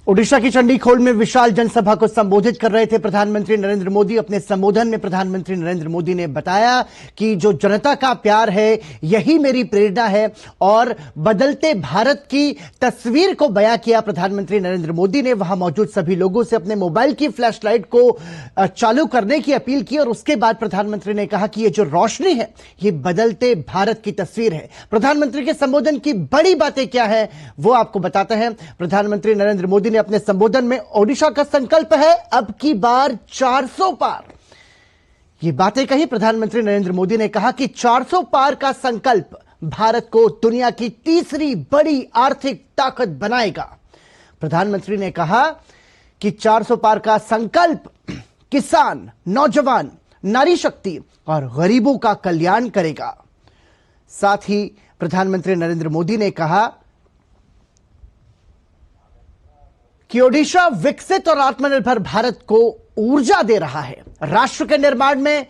ओडिशा की चंडीखोल में विशाल जनसभा को संबोधित कर रहे थे प्रधानमंत्री नरेंद्र मोदी। अपने संबोधन में प्रधानमंत्री नरेंद्र मोदी ने बताया कि जो जनता का प्यार है यही मेरी प्रेरणा है और बदलते भारत की तस्वीर को बयां किया प्रधानमंत्री नरेंद्र मोदी ने। वहां मौजूद सभी लोगों से अपने मोबाइल की फ्लैश लाइट को चालू करने की अपील की और उसके बाद प्रधानमंत्री ने कहा कि ये जो रोशनी है ये बदलते भारत की तस्वीर है। प्रधानमंत्री के संबोधन की बड़ी बातें क्या है वो आपको बताते हैं। प्रधानमंत्री नरेंद्र मोदी ने अपने संबोधन में ओडिशा का संकल्प है अब की बार 400 पार, ये बातें कही। प्रधानमंत्री नरेंद्र मोदी ने कहा कि 400 पार का संकल्प भारत को दुनिया की तीसरी बड़ी आर्थिक ताकत बनाएगा। प्रधानमंत्री ने कहा कि 400 पार का संकल्प किसान, नौजवान, नारी शक्ति और गरीबों का कल्याण करेगा। साथ ही प्रधानमंत्री नरेंद्र मोदी ने कहा कि ओडिशा विकसित और आत्मनिर्भर भारत को ऊर्जा दे रहा है। राष्ट्र के निर्माण में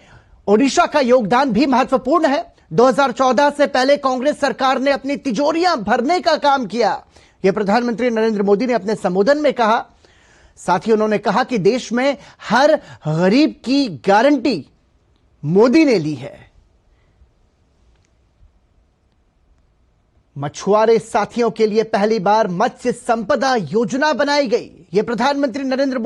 ओडिशा का योगदान भी महत्वपूर्ण है। 2014 से पहले कांग्रेस सरकार ने अपनी तिजोरियां भरने का काम किया, यह प्रधानमंत्री नरेंद्र मोदी ने अपने संबोधन में कहा। साथ ही उन्होंने कहा कि देश में हर गरीब की गारंटी मोदी ने ली है। मछुआरे साथियों के लिए पहली बार मत्स्य संपदा योजना बनाई गई। यह प्रधानमंत्री नरेंद्र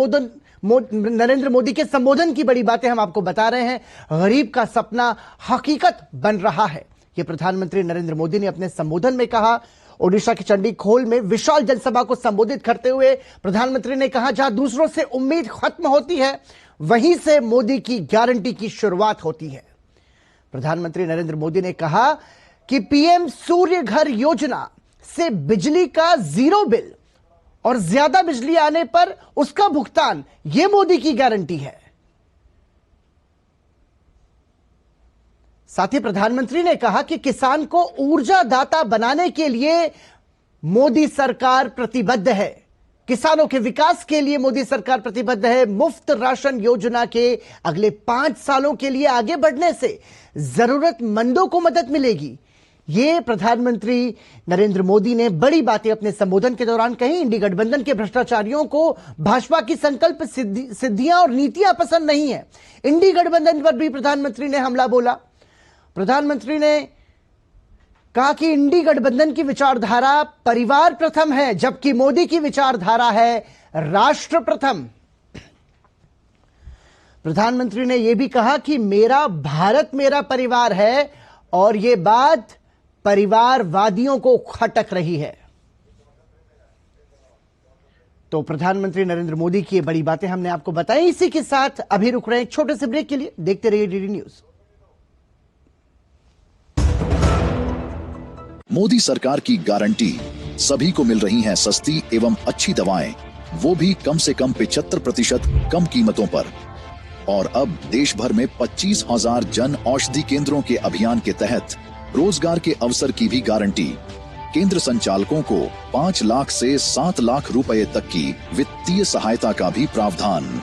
मोदी के संबोधन की बड़ी बातें हम आपको बता रहे हैं। गरीब का सपना हकीकत बन रहा है, यह प्रधानमंत्री नरेंद्र मोदी ने अपने संबोधन में कहा। ओडिशा के चंडीखोल में विशाल जनसभा को संबोधित करते हुए प्रधानमंत्री ने कहा, जहां दूसरों से उम्मीद खत्म होती है वहीं से मोदी की गारंटी की शुरुआत होती है। प्रधानमंत्री नरेंद्र मोदी ने कहा कि पीएम सूर्य घर योजना से बिजली का 0 बिल और ज्यादा बिजली आने पर उसका भुगतान, यह मोदी की गारंटी है। साथ ही प्रधानमंत्री ने कहा कि किसान को ऊर्जा दाता बनाने के लिए मोदी सरकार प्रतिबद्ध है। किसानों के विकास के लिए मोदी सरकार प्रतिबद्ध है। मुफ्त राशन योजना के अगले 5 सालों के लिए आगे बढ़ने से जरूरतमंदों को मदद मिलेगी। ये प्रधानमंत्री नरेंद्र मोदी ने बड़ी बातें अपने संबोधन के दौरान कही। इंडी गठबंधन के भ्रष्टाचारियों को भाजपा की संकल्प सिद्धियां और नीतियां पसंद नहीं है। इंडी गठबंधन पर भी प्रधानमंत्री ने हमला बोला। प्रधानमंत्री ने कहा कि इंडी गठबंधन की विचारधारा परिवार प्रथम है, जबकि मोदी की विचारधारा है राष्ट्र प्रथम। प्रधानमंत्री ने यह भी कहा कि मेरा भारत मेरा परिवार है और यह बात परिवारवादियों को खटक रही है। तो प्रधानमंत्री नरेंद्र मोदी की ये बड़ी बातें हमने आपको बताई। इसी के साथ अभी रुक रहे हैं एक छोटे से ब्रेक के लिए। देखते रहिए डीडी न्यूज। मोदी सरकार की गारंटी, सभी को मिल रही हैं सस्ती एवं अच्छी दवाएं, वो भी कम से कम 75% कम कीमतों पर। और अब देश भर में 25,000 जन औषधि केंद्रों के अभियान के तहत रोजगार के अवसर की भी गारंटी। केंद्र संचालकों को 5 लाख से 7 लाख रुपए तक की वित्तीय सहायता का भी प्रावधान।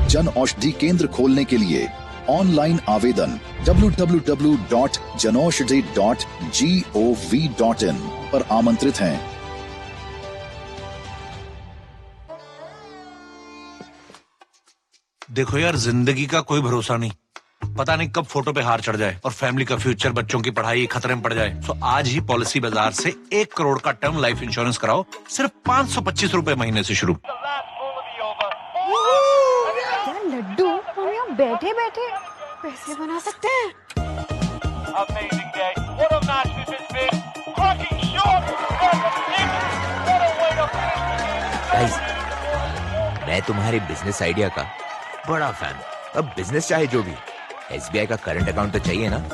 जन औषधि केंद्र खोलने के लिए ऑनलाइन आवेदन www.janaushadhi.gov.in पर आमंत्रित हैं। देखो यार, जिंदगी का कोई भरोसा नहीं, पता नहीं कब फोटो पे हार चढ़ जाए और फैमिली का फ्यूचर, बच्चों की पढ़ाई खतरे में पड़ जाए। तो आज ही पॉलिसी बाजार से 1 करोड़ का टर्म लाइफ इंश्योरेंस कराओ, सिर्फ 525 रुपए महीने से शुरू। क्या लड्डू हम यहाँ बैठे बैठे पैसे बना सकते हैं। गाइस, मैं तुम्हारे बिजनेस आइडिया का बड़ा फैन। अब बिजनेस चाहे जो भी, एसबीआई का करंट अकाउंट तो चाहिए ना।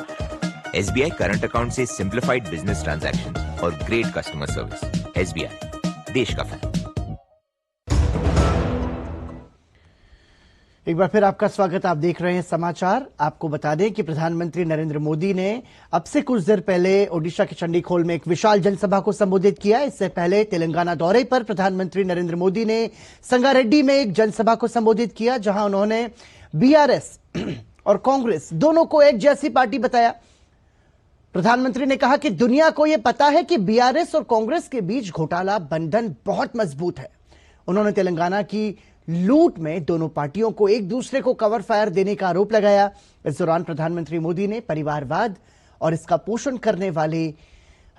एसबीआई करंट अकाउंट से सिंप्लीफाइड बिजनेस ट्रांजैक्शन और ग्रेट कस्टमर सर्विस। एसबीआई, देश का फैन। एक बार फिर आपका स्वागत। आप देख रहे हैं समाचार। आपको बता दें कि प्रधानमंत्री नरेंद्र मोदी ने अब से कुछ देर पहले ओडिशा के चंडीखोल में एक विशाल जनसभा को संबोधित किया। इससे पहले तेलंगाना दौरे पर प्रधानमंत्री नरेंद्र मोदी ने संगारेड्डी में एक जनसभा को संबोधित किया, जहां उन्होंने बीआरएस और कांग्रेस दोनों को एक जैसी पार्टी बताया। प्रधानमंत्री ने कहा कि दुनिया को यह पता है कि बीआरएस और कांग्रेस के बीच घोटाला बंधन बहुत मजबूत है। उन्होंने तेलंगाना की लूट में दोनों पार्टियों को एक दूसरे को कवर फायर देने का आरोप लगाया। इस दौरान प्रधानमंत्री मोदी ने परिवारवाद और इसका पोषण करने वाले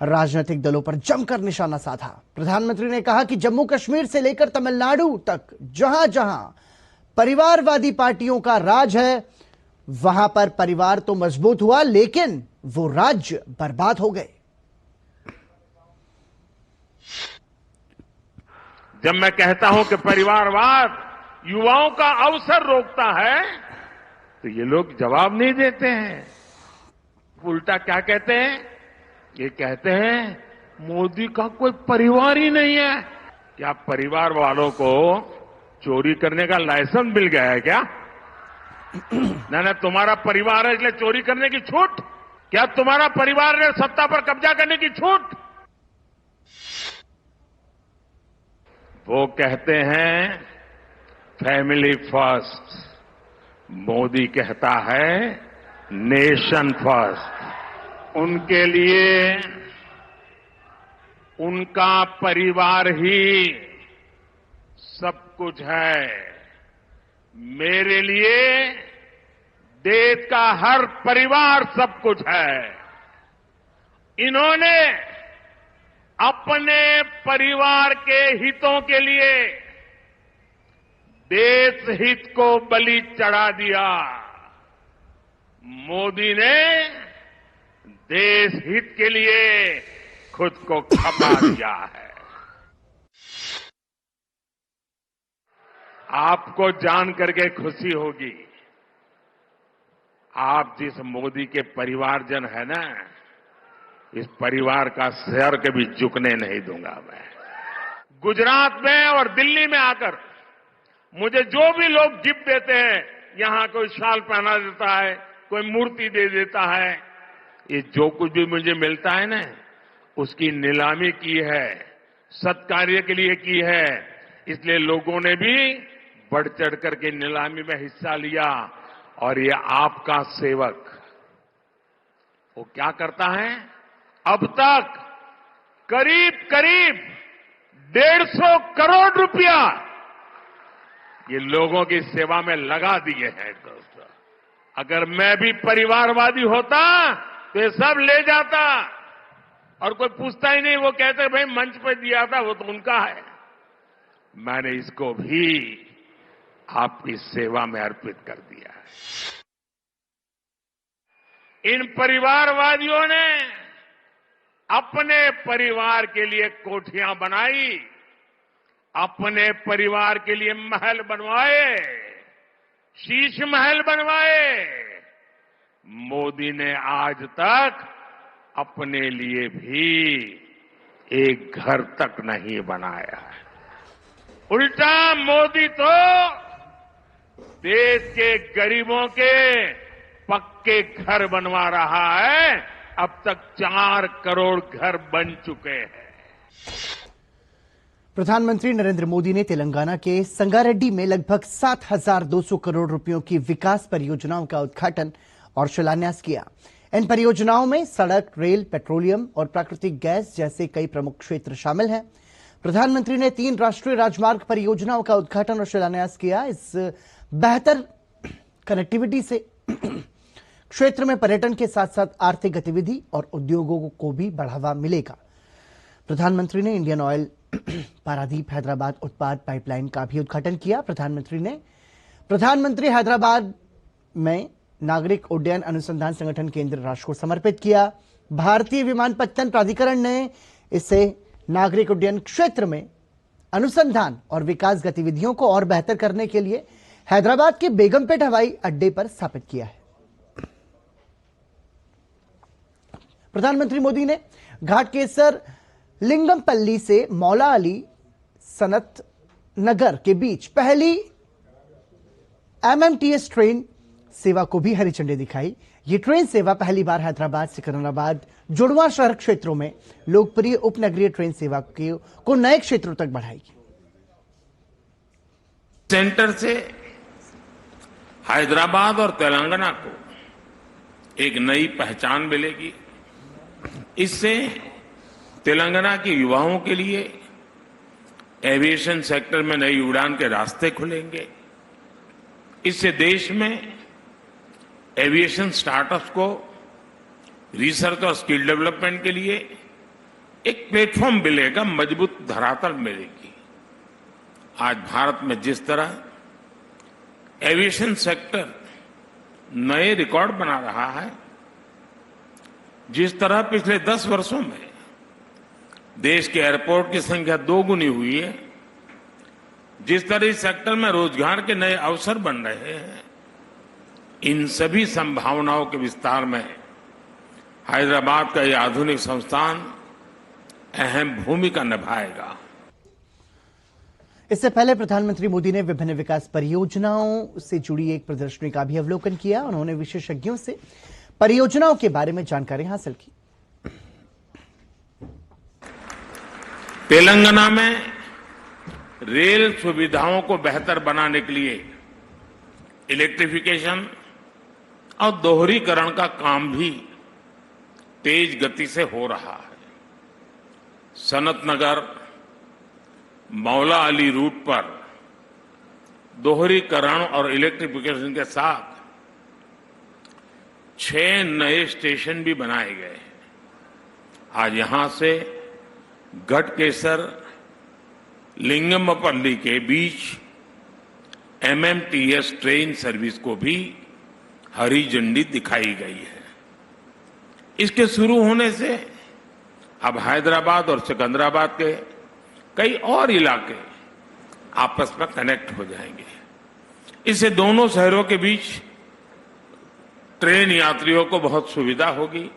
राजनीतिक दलों पर जमकर निशाना साधा। प्रधानमंत्री ने कहा कि जम्मू कश्मीर से लेकर तमिलनाडु तक जहां जहां परिवारवादी पार्टियों का राज है, वहां पर परिवार तो मजबूत हुआ, लेकिन वो राज्य बर्बाद हो गए। जब मैं कहता हूं कि परिवारवाद युवाओं का अवसर रोकता है, तो ये लोग जवाब नहीं देते हैं। उल्टा क्या कहते हैं? ये कहते हैं मोदी का कोई परिवार ही नहीं है। क्या परिवार वालों को चोरी करने का लाइसेंस मिल गया है क्या? ना तुम्हारा परिवार है इसलिए चोरी करने की छूट? क्या तुम्हारा परिवार ने सत्ता पर कब्जा करने की छूट? वो कहते हैं फैमिली फर्स्ट, मोदी कहता है नेशन फर्स्ट। उनके लिए उनका परिवार ही सब कुछ है। मेरे लिए देश का हर परिवार सब कुछ है। इन्होंने अपने परिवार के हितों के लिए देश हित को बलि चढ़ा दिया। मोदी ने देश हित के लिए खुद को खपा दिया है। आपको जान करके खुशी होगी, आप जिस मोदी के परिवारजन है ना, इस परिवार का सिर कभी झुकने नहीं दूंगा मैं। गुजरात में और दिल्ली में आकर मुझे जो भी लोग गिफ्ट देते हैं, यहां कोई शाल पहना देता है, कोई मूर्ति दे देता है, ये जो कुछ भी मुझे मिलता है ना, उसकी नीलामी की है, सत्कार्य के लिए की है। इसलिए लोगों ने भी बढ़ चढ़ करके नीलामी में हिस्सा लिया। और ये आपका सेवक वो क्या करता है? अब तक करीब करीब 150 करोड़ रुपया ये लोगों की सेवा में लगा दिए हैं। दोस्तों, अगर मैं भी परिवारवादी होता तो ये सब ले जाता और कोई पूछता ही नहीं। वो कहते भाई मंच पे दिया था, वो तो उनका है। मैंने इसको भी आपकी सेवा में अर्पित कर दिया है। इन परिवारवादियों ने अपने परिवार के लिए कोठियां बनाई, अपने परिवार के लिए महल बनवाए, शीश महल बनवाए। मोदी ने आज तक अपने लिए भी एक घर तक नहीं बनाया है। उल्टा मोदी तो देश के गरीबों के पक्के घर बनवा रहा है। अब तक 4 करोड़ घर बन चुके हैं। प्रधानमंत्री नरेंद्र मोदी ने तेलंगाना के संगारेड्डी में लगभग 7,200 करोड़ रुपयों की विकास परियोजनाओं का उद्घाटन और शिलान्यास किया। इन परियोजनाओं में सड़क, रेल, पेट्रोलियम और प्राकृतिक गैस जैसे कई प्रमुख क्षेत्र शामिल हैं। प्रधानमंत्री ने 3 राष्ट्रीय राजमार्ग परियोजनाओं का उद्घाटन और शिलान्यास किया। इस बेहतर कनेक्टिविटी से क्षेत्र में पर्यटन के साथ साथ आर्थिक गतिविधि और उद्योगों को भी बढ़ावा मिलेगा। प्रधानमंत्री ने इंडियन ऑयल पारादीप हैदराबाद उत्पाद पाइपलाइन का भी उद्घाटन किया। प्रधानमंत्री हैदराबाद में नागरिक उड्डयन अनुसंधान संगठन केंद्र राष्ट्र को समर्पित किया। भारतीय विमानपत्तन प्राधिकरण ने इसे नागरिक उड्डयन क्षेत्र में अनुसंधान और विकास गतिविधियों को और बेहतर करने के लिए हैदराबाद के बेगमपेट हवाई अड्डे पर स्थापित किया है। प्रधानमंत्री मोदी ने घाटकेसर लिंगमपल्ली से मौला अली सनत नगर के बीच पहली एमएमटीएस ट्रेन सेवा को भी हरी झंडी दिखाई। ये ट्रेन सेवा पहली बार हैदराबाद सिकंदराबाद जुड़वा शहर क्षेत्रों में लोकप्रिय उपनगरीय ट्रेन सेवा को नए क्षेत्रों तक बढ़ाएगी। सेंटर से हैदराबाद और तेलंगाना को एक नई पहचान मिलेगी। इससे तेलंगाना के युवाओं के लिए एविएशन सेक्टर में नई उड़ान के रास्ते खुलेंगे। इससे देश में एविएशन स्टार्टअप्स को रिसर्च और स्किल डेवलपमेंट के लिए एक प्लेटफॉर्म मिलेगा, मजबूत धरातल मिलेगी। आज भारत में जिस तरह एविएशन सेक्टर नए रिकॉर्ड बना रहा है, जिस तरह पिछले 10 वर्षों में देश के एयरपोर्ट की संख्या 2 गुनी हुई है, जिस तरह इस सेक्टर में रोजगार के नए अवसर बन रहे हैं, इन सभी संभावनाओं के विस्तार में हैदराबाद का यह आधुनिक संस्थान अहम भूमिका निभाएगा। इससे पहले प्रधानमंत्री मोदी ने विभिन्न विकास परियोजनाओं से जुड़ी एक प्रदर्शनी का भी अवलोकन किया। उन्होंने विशेषज्ञों से परियोजनाओं के बारे में जानकारी हासिल की। तेलंगाना में रेल सुविधाओं को बेहतर बनाने के लिए इलेक्ट्रिफिकेशन और दोहरीकरण का काम भी तेज गति से हो रहा है। सनत नगर मौला अली रूट पर दोहरीकरण और इलेक्ट्रिफिकेशन के साथ 6 नए स्टेशन भी बनाए गए हैं। आज यहां से गढ़केसर लिंगमपल्ली के बीच एमएमटीएस ट्रेन सर्विस को भी हरी झंडी दिखाई गई है। इसके शुरू होने से अब हैदराबाद और सिकंदराबाद के कई और इलाके आपस में कनेक्ट हो जाएंगे। इससे दोनों शहरों के बीच ट्रेन यात्रियों को बहुत सुविधा होगी।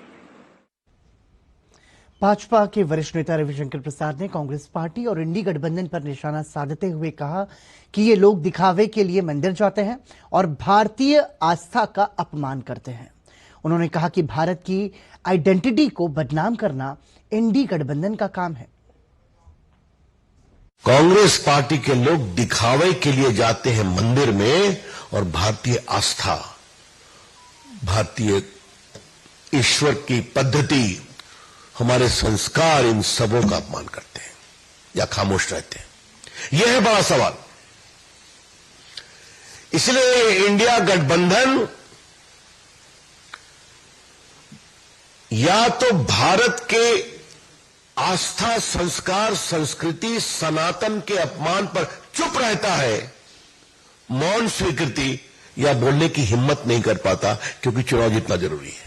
भाजपा के वरिष्ठ नेता रविशंकर प्रसाद ने कांग्रेस पार्टी और इंडी गठबंधन पर निशाना साधते हुए कहा कि ये लोग दिखावे के लिए मंदिर जाते हैं और भारतीय आस्था का अपमान करते हैं। उन्होंने कहा कि भारत की आइडेंटिटी को बदनाम करना इंडी गठबंधन का काम है। कांग्रेस पार्टी के लोग दिखावे के लिए जाते हैं मंदिर में और भारतीय आस्था, भारतीय ईश्वर की पद्धति, हमारे संस्कार, इन सबों का अपमान करते हैं या खामोश रहते हैं। यह है बड़ा सवाल। इसलिए इंडिया गठबंधन या तो भारत के आस्था, संस्कार, संस्कृति, सनातन के अपमान पर चुप रहता है, मौन स्वीकृति या बोलने की हिम्मत नहीं कर पाता, क्योंकि चुनाव जीतना जरूरी है।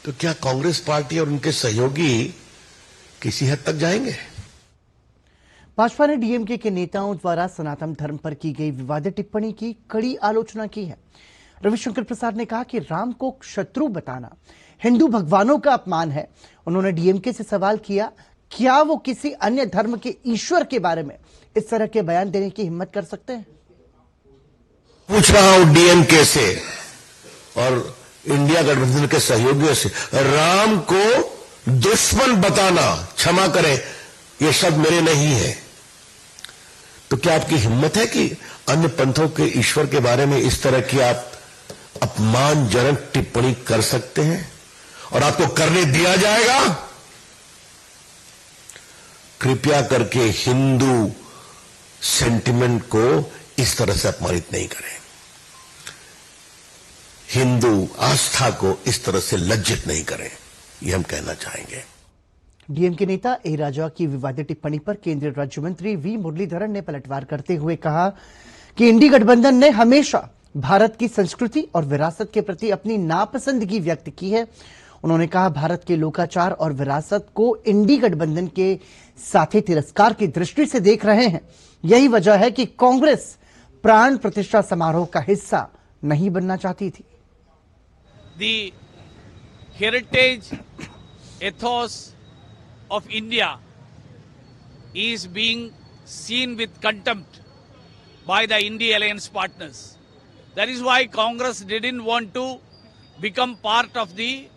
तो क्या कांग्रेस पार्टी और उनके सहयोगी किसी हद तक जाएंगे? भाजपा ने डीएमके के नेताओं द्वारा सनातन धर्म पर की गई विवादित टिप्पणी की कड़ी आलोचना की है। रविशंकर प्रसाद ने कहा कि राम को शत्रु बताना हिंदू भगवानों का अपमान है। उन्होंने डीएमके से सवाल किया, क्या वो किसी अन्य धर्म के ईश्वर के बारे में इस तरह के बयान देने की हिम्मत कर सकते हैं? पूछ रहा हूं डीएमके से और इंडिया गठबंधन के सहयोगियों से, राम को दुश्मन बताना, क्षमा करें ये शब्द मेरे नहीं है, तो क्या आपकी हिम्मत है कि अन्य पंथों के ईश्वर के बारे में इस तरह की आप अपमानजनक टिप्पणी कर सकते हैं और आपको करने दिया जाएगा? कृपया करके हिंदू सेंटिमेंट को इस तरह से अपमानित नहीं करें, हिंदू आस्था को इस तरह से लज्जित नहीं करें, ये हम कहना चाहेंगे। डीएमके नेता ए राजा की विवादित टिप्पणी पर केंद्रीय राज्य मंत्री वी मुरलीधरन ने पलटवार करते हुए कहा कि इंडी गठबंधन ने हमेशा भारत की संस्कृति और विरासत के प्रति अपनी नापसंदगी व्यक्त की है। उन्होंने कहा, भारत के लोकाचार और विरासत को इंडी गठबंधन के साथी तिरस्कार की दृष्टि से देख रहे हैं। यही वजह है कि कांग्रेस प्राण प्रतिष्ठा समारोह का हिस्सा नहीं बनना चाहती थी। The heritage ethos of India is being seen with contempt by the India alliance partners. That is why Congress didn't want to become part of the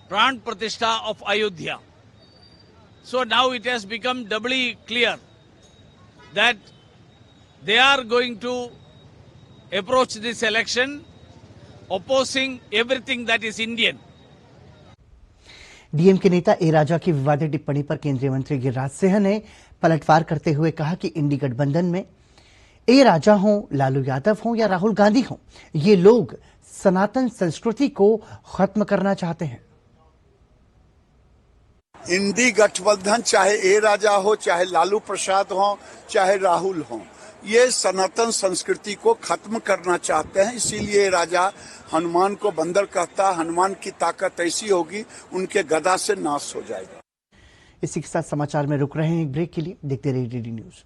Pran Pratishtha of Ayodhya. So now it has become doubly clear that they are going to approach this election opposing everything that is Indian. DM के नेता ए राजा की विवादित टिप्पणी पर केंद्रीय मंत्री गिरिराज सिंह ने पलटवार करते हुए कहा कि इंडी गठबंधन में ए राजा हो, लालू यादव हो या राहुल गांधी हो, ये लोग सनातन संस्कृति को खत्म करना चाहते हैं। इंडी गठबंधन चाहे ए राजा हो, चाहे लालू प्रसाद हो, चाहे राहुल हो, ये सनातन संस्कृति को खत्म करना चाहते हैं। इसीलिए राजा हनुमान को बंदर कहता, हनुमान की ताकत ऐसी होगी उनके गदा से नाश हो जाएगा। इसी के साथ समाचार में रुक रहे हैं एक ब्रेक के लिए। देखते रहिए डीडी न्यूज।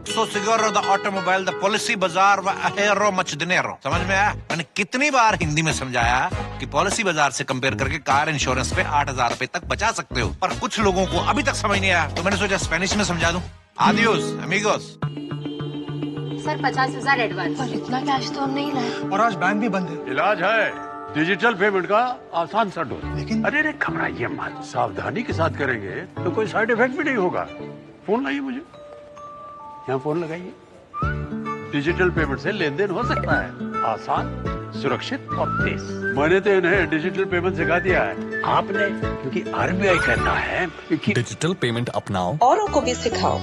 सो सिगोरो the automobile the Policybazaar व अहेरो मच दिनेरो। समझ में आया? मैंने कितनी बार हिंदी में समझाया कि पॉलिसी बाजार से कंपेयर करके कार इंश्योरेंस पे 8,000 रुपए तक बचा सकते हो, पर कुछ लोगों को अभी तक समझ नहीं आया, तो मैंने सोचा स्पेनिश में समझा दूं। Adios amigos. Sir 50,000 advance. और इतना कैश तो हम नहीं लाए। और आज बैंक भी बंद है। इलाज है डिजिटल पेमेंट का आसान सा डोज। लेकिन अरे घबराइए मत, सावधानी के साथ करेंगे तो कोई साइड इफेक्ट भी नहीं होगा। फोन लाइए मुझे, यहाँ फोन लगाइए। डिजिटल पेमेंट से लेन देन हो सकता है आसान, सुरक्षित और तेज। मैंने तो इन्हें डिजिटल पेमेंट सिखा दिया है, आपने? क्योंकि आरबीआई कहता है कि डिजिटल पेमेंट अपनाओ, औरों को भी सिखाओ।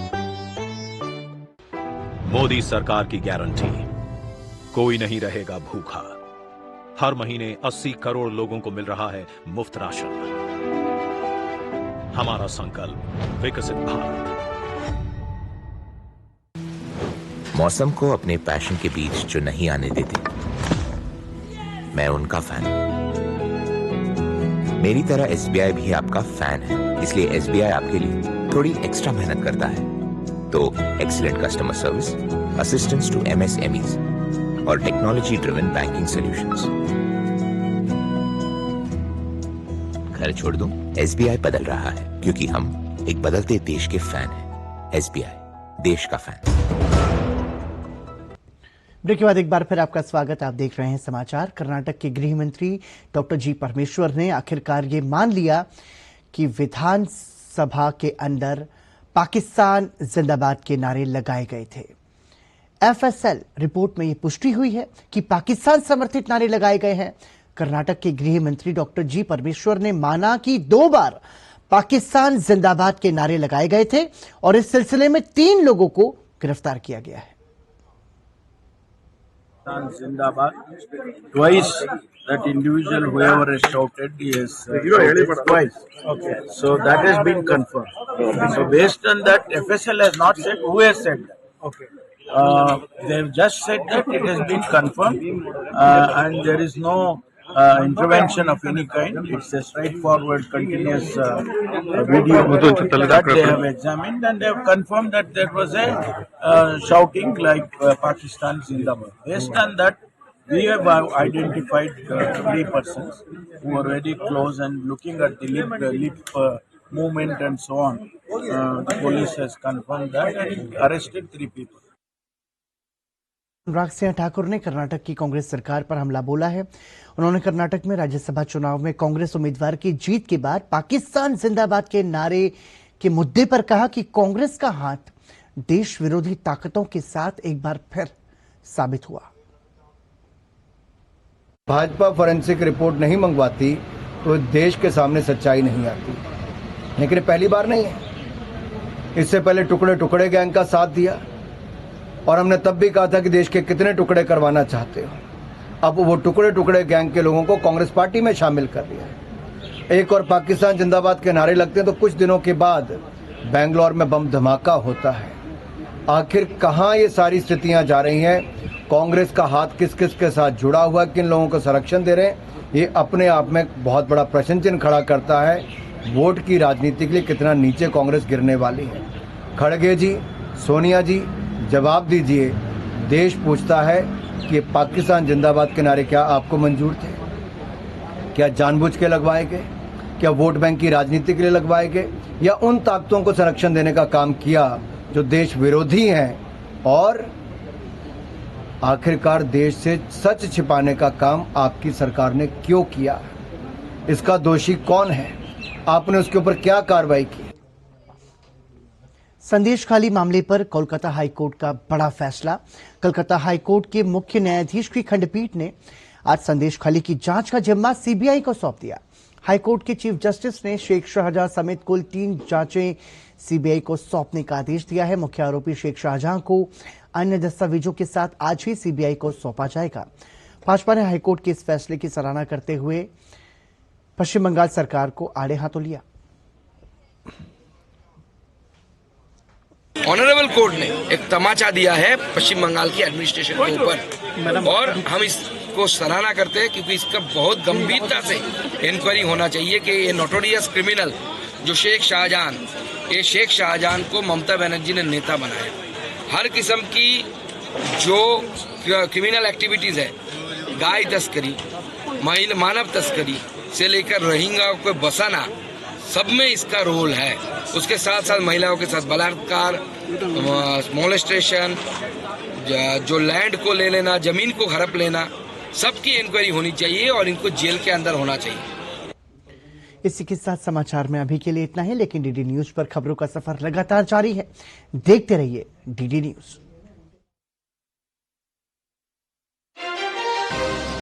मोदी सरकार की गारंटी, कोई नहीं रहेगा भूखा। हर महीने 80 करोड़ लोगों को मिल रहा है मुफ्त राशन। हमारा संकल्प विकसित भारत। मौसम को अपने पैशन के बीच जो नहीं आने देते, मैं उनका फैन हूं। मेरी तरह एसबीआई भी आपका फैन है, इसलिए एसबीआई आपके लिए थोड़ी एक्स्ट्रा मेहनत करता है। तो excellent customer service, assistance to MSMEs और टेक्नोलॉजी ड्रिवन बैंकिंग सॉल्यूशंस। घर छोड़ दूं, एसबीआई बदल रहा है क्योंकि हम एक बदलते देश के फैन हैं। एसबीआई, देश का फैन। ब्रेक के बाद एक बार फिर आपका स्वागत। आप देख रहे हैं समाचार। कर्नाटक के गृह मंत्री डॉक्टर जी परमेश्वर ने आखिरकार ये मान लिया कि विधानसभा के अंदर पाकिस्तान जिंदाबाद के नारे लगाए गए थे। एफएसएल रिपोर्ट में ये पुष्टि हुई है कि पाकिस्तान समर्थित नारे लगाए गए हैं। कर्नाटक के गृह मंत्री डॉक्टर जी परमेश्वर ने माना कि 2 बार पाकिस्तान जिंदाबाद के नारे लगाए गए थे और इस सिलसिले में 3 लोगों को गिरफ्तार किया गया है। Zindabad. Twice that individual, whoever has shouted, he has shouted twice. Okay. So that has been confirmed. So based on that, FSL has not said who has said that. Okay. They have just said that it has been confirmed, and there is no intervention of any kind. It's a straightforward, continuous video that they have examined, and they have confirmed that there was a shouting like Pakistan Zindabad. Based on that, we have identified 3 persons who are very close, and looking at the lip movement and so on, the police has confirmed that and arrested 3 people. Anurag Singh Thakur ने कर्नाटक की कांग्रेस सरकार पर हमला बोला है। उन्होंने कर्नाटक में राज्यसभा चुनाव में कांग्रेस उम्मीदवार की जीत के बाद पाकिस्तान जिंदाबाद के नारे के मुद्दे पर कहा कि कांग्रेस का हाथ देश विरोधी ताकतों के साथ एक बार फिर साबित हुआ। भाजपा फोरेंसिक रिपोर्ट नहीं मंगवाती तो देश के सामने सच्चाई नहीं आती, लेकिन पहली बार नहीं है। इससे पहले टुकड़े टुकड़े गैंग का साथ दिया और हमने तब भी कहा था कि देश के कितने टुकड़े करवाना चाहते हो। अब वो टुकड़े टुकड़े गैंग के लोगों को कांग्रेस पार्टी में शामिल कर दिया। एक और पाकिस्तान जिंदाबाद के नारे लगते हैं तो कुछ दिनों के बाद बेंगलोर में बम धमाका होता है। आखिर कहां ये सारी स्थितियां जा रही हैं? कांग्रेस का हाथ किस किस के साथ जुड़ा हुआ, किन लोगों को संरक्षण दे रहे हैं, ये अपने आप में बहुत बड़ा प्रश्न चिन्ह खड़ा करता है। वोट की राजनीति के लिए कितना नीचे कांग्रेस गिरने वाली है। खड़गे जी, सोनिया जी, जवाब दीजिए। देश पूछता है कि पाकिस्तान जिंदाबाद के नारे क्या आपको मंजूर थे? क्या जानबूझ के लगवाए गए? क्या वोट बैंक की राजनीति के लिए लगवाए गए, या उन ताकतों को संरक्षण देने का काम किया जो देश विरोधी हैं? और आखिरकार देश से सच छिपाने का काम आपकी सरकार ने क्यों किया? इसका दोषी कौन है? आपने उसके ऊपर क्या कार्रवाई की? संदेश खाली मामले पर कोलकाता हाईकोर्ट का बड़ा फैसला। कोलकाता हाईकोर्ट के मुख्य न्यायाधीश की खंडपीठ ने आज संदेश खली की जांच का जिम्मा सीबीआई को सौंप दिया। हाईकोर्ट के चीफ जस्टिस ने शेख शाहजहां समेत कुल 3 जांचें सीबीआई को सौंपने का आदेश दिया है। मुख्य आरोपी शेख शाहजहां को अन्य दस्तावेजों के साथ आज ही सीबीआई को सौंपा जाएगा। भाजपा ने हाईकोर्ट के इस फैसले की सराहना करते हुए पश्चिम बंगाल सरकार को आड़े हाथों लिया। ऑनरेबल कोर्ट ने एक तमाचा दिया है पश्चिम बंगाल की एडमिनिस्ट्रेशन के ऊपर और हम इसको सराहना करते हैं क्योंकि इसका बहुत गंभीरता से इंक्वायरी होना चाहिए कि ये नोटोरियस क्रिमिनल जो शेख शाहजहां को ममता बनर्जी ने नेता बनाया। हर किस्म की जो क्रिमिनल एक्टिविटीज है, गाय तस्करी, मानव तस्करी से लेकर रोहिंग्या को बसाना, सब में इसका रोल है। उसके साथ साथ महिलाओं के साथ बलात्कार, मोलेस्टेशन, जो लैंड को ले लेना, जमीन को हड़प लेना, सबकी इंक्वायरी होनी चाहिए और इनको जेल के अंदर होना चाहिए। इसी के साथ समाचार में अभी के लिए इतना ही, लेकिन डीडी न्यूज पर खबरों का सफर लगातार जारी है। देखते रहिए डीडी न्यूज।